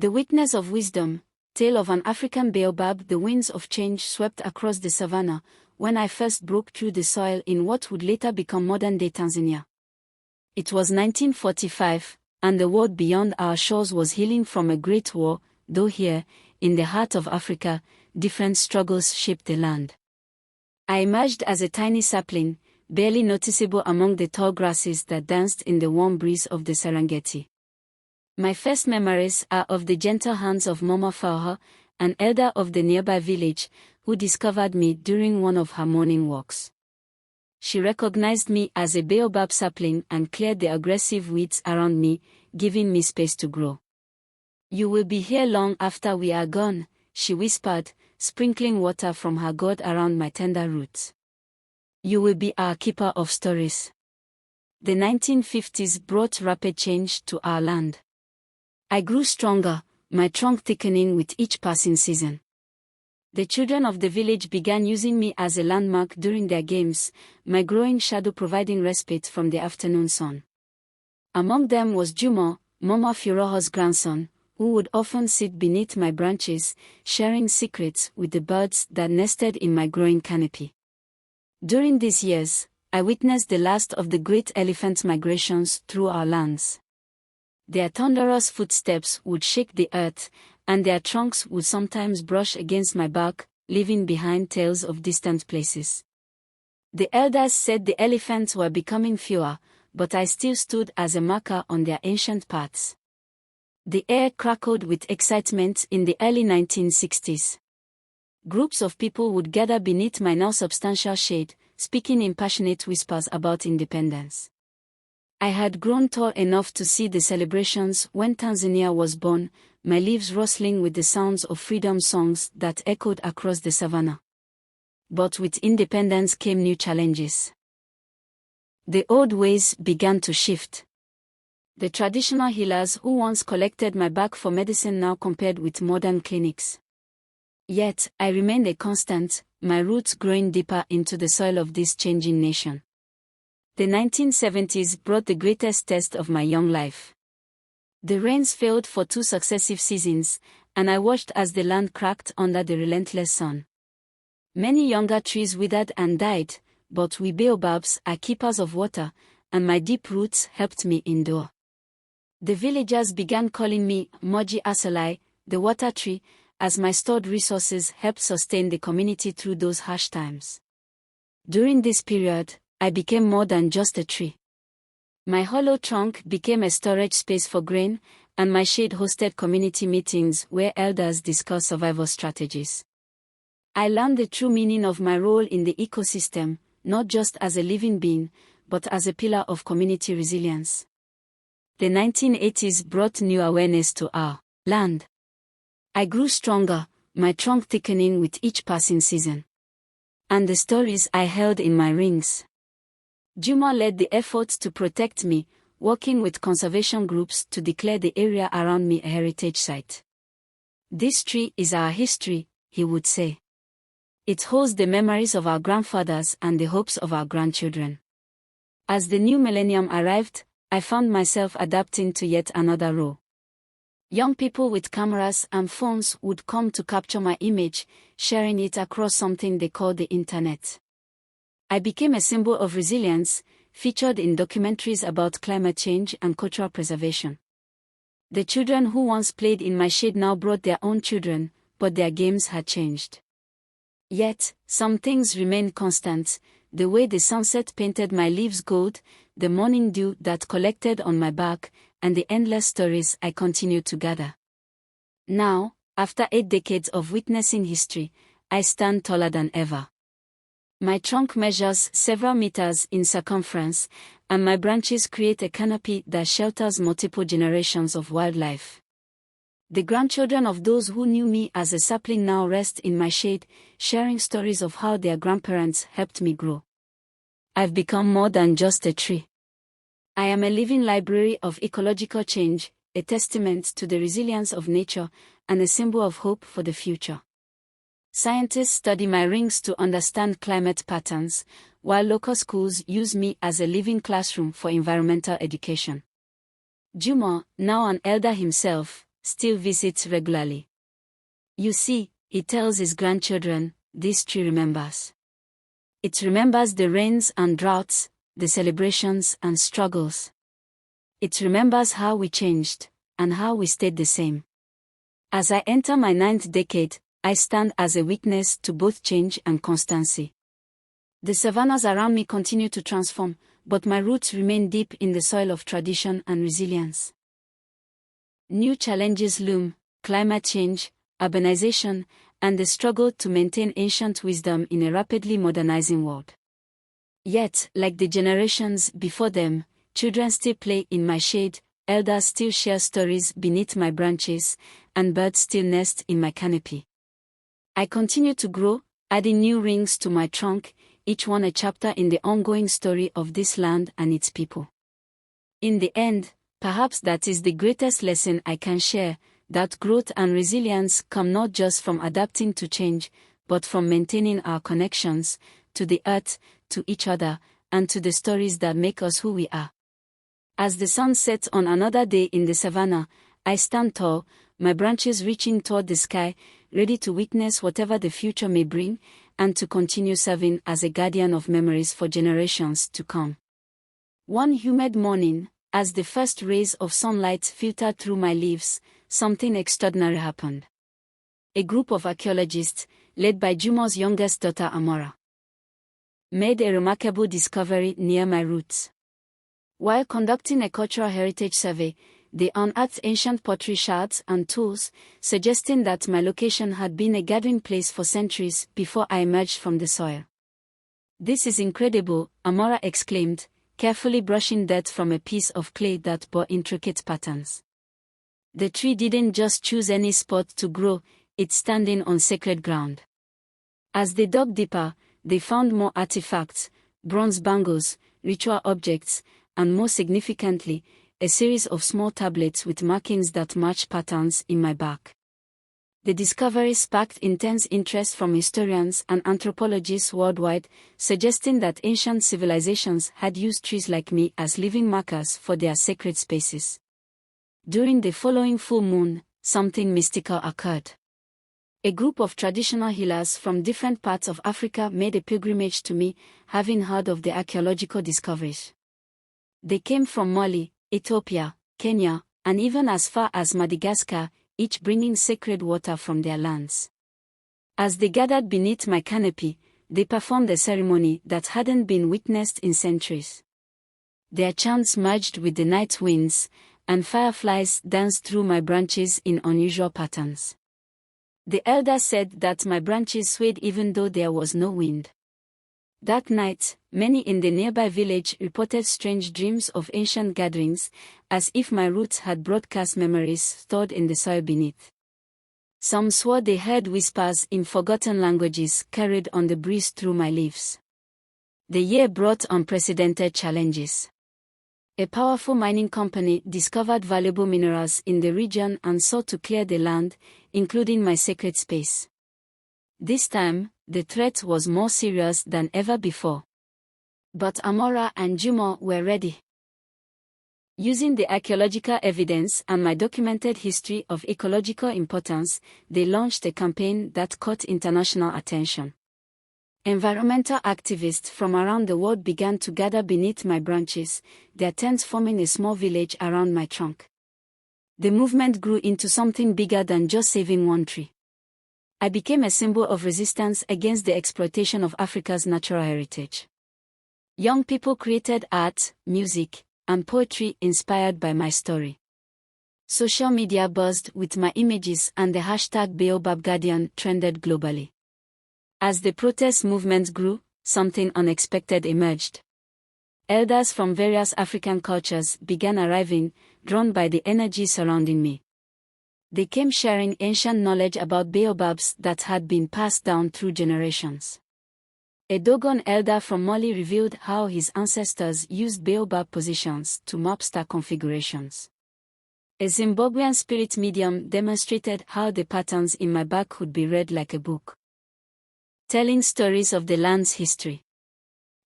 The Witness of Wisdom, Tale of an African Baobab. The winds of change swept across the savannah when I first broke through the soil in what would later become modern-day Tanzania. It was 1945, and the world beyond our shores was healing from a great war, though here, in the heart of Africa, different struggles shaped the land. I emerged as a tiny sapling, barely noticeable among the tall grasses that danced in the warm breeze of the Serengeti. My first memories are of the gentle hands of Mama Fauha, an elder of the nearby village, who discovered me during one of her morning walks. She recognized me as a baobab sapling and cleared the aggressive weeds around me, giving me space to grow. "You will be here long after we are gone," she whispered, sprinkling water from her gourd around my tender roots. "You will be our keeper of stories." The 1950s brought rapid change to our land. I grew stronger, my trunk thickening with each passing season. The children of the village began using me as a landmark during their games, my growing shadow providing respite from the afternoon sun. Among them was Juma, Mama Firoho's grandson, who would often sit beneath my branches, sharing secrets with the birds that nested in my growing canopy. During these years, I witnessed the last of the great elephant migrations through our lands. Their thunderous footsteps would shake the earth, and their trunks would sometimes brush against my back, leaving behind tales of distant places. The elders said the elephants were becoming fewer, but I still stood as a marker on their ancient paths. The air crackled with excitement in the early 1960s. Groups of people would gather beneath my now substantial shade, speaking in passionate whispers about independence. I had grown tall enough to see the celebrations when Tanzania was born, my leaves rustling with the sounds of freedom songs that echoed across the savannah. But with independence came new challenges. The old ways began to shift. The traditional healers who once collected my bark for medicine now compared with modern clinics. Yet, I remained a constant, my roots growing deeper into the soil of this changing nation. The 1970s brought the greatest test of my young life. The rains failed for 2 successive seasons, and I watched as the land cracked under the relentless sun. Many younger trees withered and died, but we baobabs are keepers of water, and my deep roots helped me endure. The villagers began calling me Moji Asalai, the water tree, as my stored resources helped sustain the community through those harsh times. During this period, I became more than just a tree. My hollow trunk became a storage space for grain, and my shade hosted community meetings where elders discussed survival strategies. I learned the true meaning of my role in the ecosystem, not just as a living being, but as a pillar of community resilience. The 1980s brought new awareness to our land. I grew stronger, my trunk thickening with each passing season. And the stories I held in my rings. Juma led the efforts to protect me, working with conservation groups to declare the area around me a heritage site. "This tree is our history," he would say. "It holds the memories of our grandfathers and the hopes of our grandchildren." As the new millennium arrived, I found myself adapting to yet another role. Young people with cameras and phones would come to capture my image, sharing it across something they call the internet. I became a symbol of resilience, featured in documentaries about climate change and cultural preservation. The children who once played in my shade now brought their own children, but their games had changed. Yet, some things remained constant: the way the sunset painted my leaves gold, the morning dew that collected on my bark, and the endless stories I continued to gather. Now, after 8 decades of witnessing history, I stand taller than ever. My trunk measures several meters in circumference, and my branches create a canopy that shelters multiple generations of wildlife. The grandchildren of those who knew me as a sapling now rest in my shade, sharing stories of how their grandparents helped me grow. I've become more than just a tree. I am a living library of ecological change, a testament to the resilience of nature, and a symbol of hope for the future. Scientists study my rings to understand climate patterns, while local schools use me as a living classroom for environmental education. Juma, now an elder himself, still visits regularly. You see, he tells his grandchildren, this tree remembers. It remembers the rains and droughts, the celebrations and struggles. It remembers how we changed, and how we stayed the same. As I enter my 9th decade, I stand as a witness to both change and constancy. The savannas around me continue to transform, but my roots remain deep in the soil of tradition and resilience. New challenges loom: climate change, urbanization, and the struggle to maintain ancient wisdom in a rapidly modernizing world. Yet, like the generations before them, children still play in my shade, elders still share stories beneath my branches, and birds still nest in my canopy. I continue to grow, adding new rings to my trunk, each one a chapter in the ongoing story of this land and its people. In the end, perhaps that is the greatest lesson I can share, that growth and resilience come not just from adapting to change, but from maintaining our connections to the earth, to each other, and to the stories that make us who we are. As the sun sets on another day in the savannah, I stand tall, my branches reaching toward the sky, ready to witness whatever the future may bring, and to continue serving as a guardian of memories for generations to come. One humid morning, as the first rays of sunlight filtered through my leaves, something extraordinary happened. A group of archaeologists, led by Jumo's youngest daughter Amora, made a remarkable discovery near my roots. While conducting a cultural heritage survey, they unearthed ancient pottery shards and tools, suggesting that my location had been a gathering place for centuries before I emerged from the soil. "This is incredible," Amora exclaimed, carefully brushing dirt from a piece of clay that bore intricate patterns. "The tree didn't just choose any spot to grow, it's standing on sacred ground." As they dug deeper, they found more artifacts, bronze bangles, ritual objects, and more significantly, a series of small tablets with markings that match patterns in my bark. The discovery sparked intense interest from historians and anthropologists worldwide, suggesting that ancient civilizations had used trees like me as living markers for their sacred spaces. During the following full moon, something mystical occurred. A group of traditional healers from different parts of Africa made a pilgrimage to me, having heard of the archaeological discoveries. They came from Mali, Ethiopia, Kenya, and even as far as Madagascar, each bringing sacred water from their lands. As they gathered beneath my canopy, they performed a ceremony that hadn't been witnessed in centuries. Their chants merged with the night winds, and fireflies danced through my branches in unusual patterns. The elder said that my branches swayed even though there was no wind. That night, many in the nearby village reported strange dreams of ancient gatherings, as if my roots had broadcast memories stored in the soil beneath. Some swore they heard whispers in forgotten languages carried on the breeze through my leaves. The year brought unprecedented challenges. A powerful mining company discovered valuable minerals in the region and sought to clear the land, including my sacred space. This time, the threat was more serious than ever before. But Amora and Jumo were ready. Using the archaeological evidence and my documented history of ecological importance, they launched a campaign that caught international attention. Environmental activists from around the world began to gather beneath my branches, their tents forming a small village around my trunk. The movement grew into something bigger than just saving one tree. I became a symbol of resistance against the exploitation of Africa's natural heritage. Young people created art, music, and poetry inspired by my story. Social media buzzed with my images and the hashtag #BaobabGuardian trended globally. As the protest movement grew, something unexpected emerged. Elders from various African cultures began arriving, drawn by the energy surrounding me. They came sharing ancient knowledge about baobabs that had been passed down through generations. A Dogon elder from Mali revealed how his ancestors used baobab positions to map star configurations. A Zimbabwean spirit medium demonstrated how the patterns in my bark could be read like a book, telling stories of the land's history.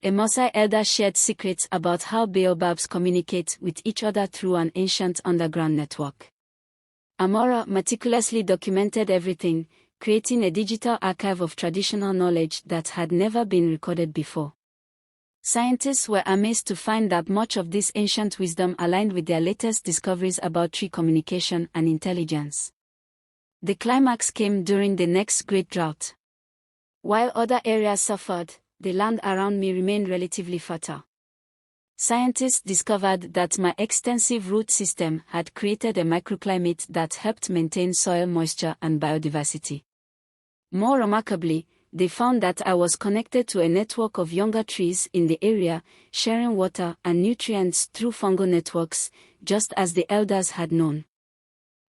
A Maasai elder shared secrets about how baobabs communicate with each other through an ancient underground network. Amora meticulously documented everything, creating a digital archive of traditional knowledge that had never been recorded before. Scientists were amazed to find that much of this ancient wisdom aligned with their latest discoveries about tree communication and intelligence. The climax came during the next great drought. While other areas suffered, the land around me remained relatively fertile. Scientists discovered that my extensive root system had created a microclimate that helped maintain soil moisture and biodiversity. More remarkably, they found that I was connected to a network of younger trees in the area, sharing water and nutrients through fungal networks, just as the elders had known.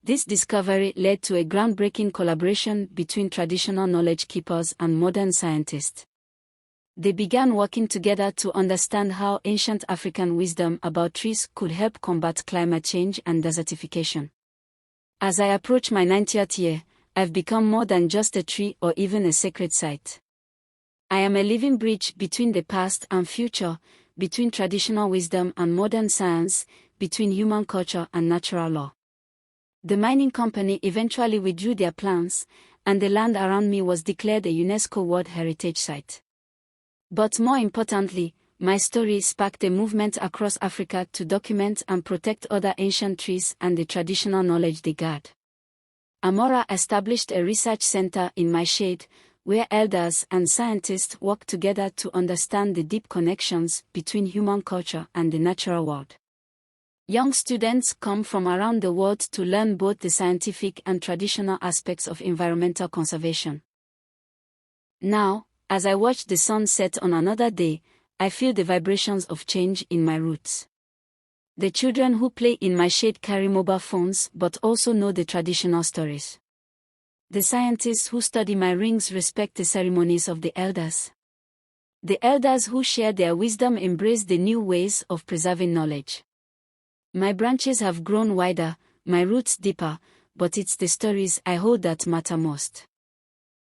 This discovery led to a groundbreaking collaboration between traditional knowledge keepers and modern scientists. They began working together to understand how ancient African wisdom about trees could help combat climate change and desertification. As I approach my 90th year, I've become more than just a tree or even a sacred site. I am a living bridge between the past and future, between traditional wisdom and modern science, between human culture and natural law. The mining company eventually withdrew their plans, and the land around me was declared a UNESCO World Heritage Site. But more importantly, my story sparked a movement across Africa to document and protect other ancient trees and the traditional knowledge they guard. Amora established a research center in my shade, where elders and scientists work together to understand the deep connections between human culture and the natural world. Young students come from around the world to learn both the scientific and traditional aspects of environmental conservation. Now, as I watch the sun set on another day, I feel the vibrations of change in my roots. The children who play in my shade carry mobile phones but also know the traditional stories. The scientists who study my rings respect the ceremonies of the elders. The elders who share their wisdom embrace the new ways of preserving knowledge. My branches have grown wider, my roots deeper, but it's the stories I hold that matter most.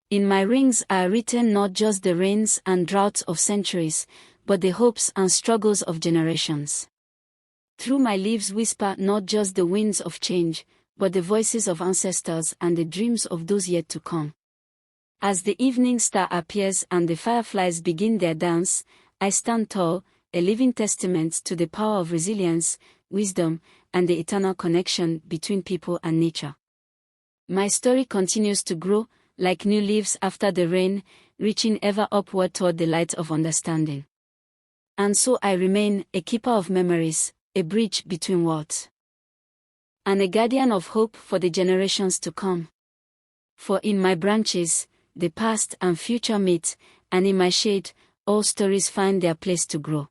In my rings are written not just the rains and droughts of centuries, but the hopes and struggles of generations. Through my leaves whisper not just the winds of change, but the voices of ancestors and the dreams of those yet to come. As the evening star appears and the fireflies begin their dance, I stand tall, a living testament to the power of resilience, wisdom, and the eternal connection between people and nature. My story continues to grow, like new leaves after the rain, reaching ever upward toward the light of understanding. And so I remain a keeper of memories, a bridge between worlds, and a guardian of hope for the generations to come. For in my branches, the past and future meet, and in my shade, all stories find their place to grow.